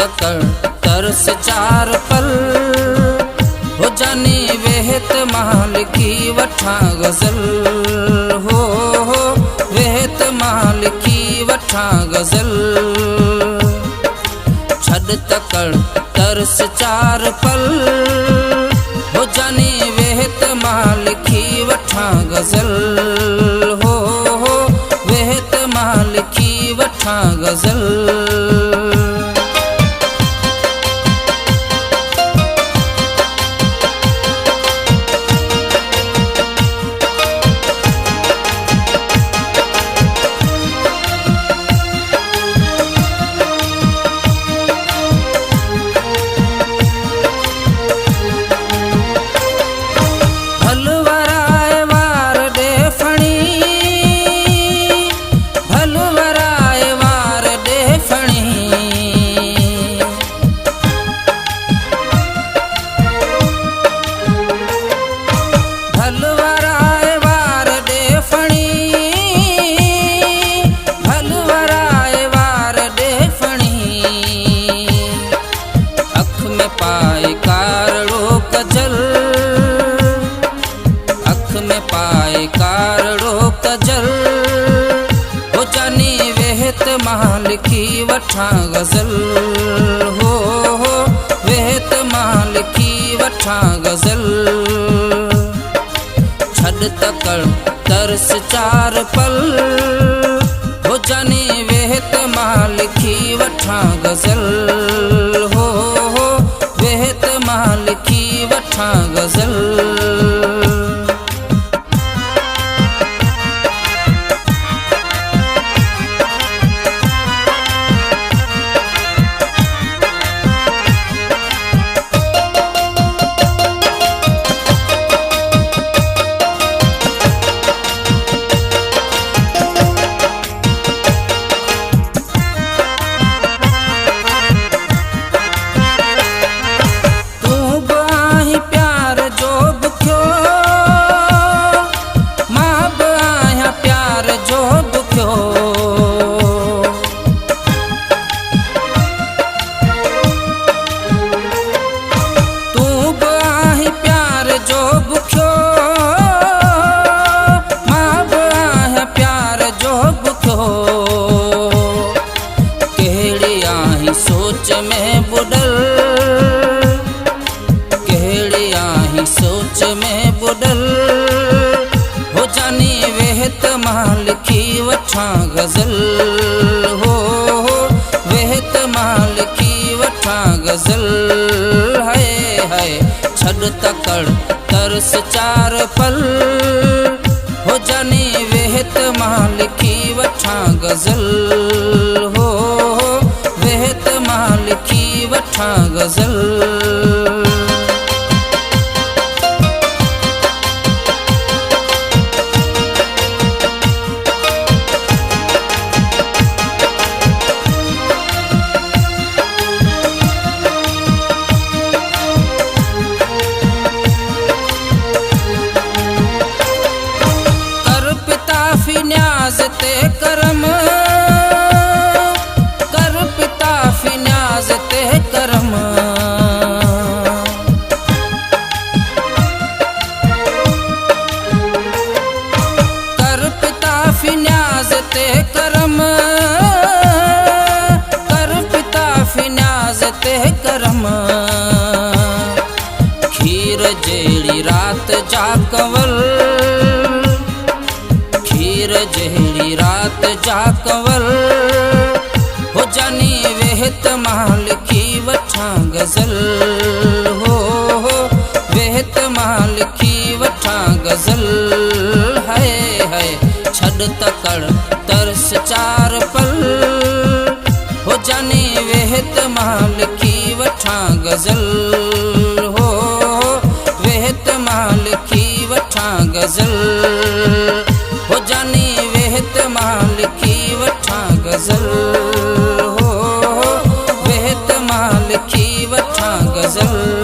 तकड़ तरस चार पल हो जानी वेहत माल की वठा गजल हो वेहत माल की वठा गजल छड़ तकड़ तरस चार पल हो जानी वेहत माल की वठा गजल हो वेहत माल की वठा गजल। माल की वठा गजल हो वेहत माल की वठा गजल छड़ तकड़ तरस चार पल हो जानी वेहत माल की वठा गजल हो वेहत माल की वठा गजल। सोच में बुडल केड़िया ही सोच में बुडल हो जानी वेहत माल की वठा गजल हो वेहत माल की वठा गजल है छड़ तकड़ तरस चार पल हो जानी वेहत माल की वठा गजल हो वेहत माल की वठा गजल। कर पिता फी न्याज ते करम करम कर पिता फी न्याज ते करम कर पिता फी न्याज ते करम खीर जेड़ी रात जा कंवल खीर जेड़ी रात जा कंवल हो जानी वेहत माल की वठा गजल हो वेहत माल की वठा गजल है छड़ तकड़ तरस चार पल हो जानी वेहत माल की वठा गजल हो वेहत माल की वठा गजल हो जानी वेहत माल की वठा गजल हो वेहत माल की वठा गजल।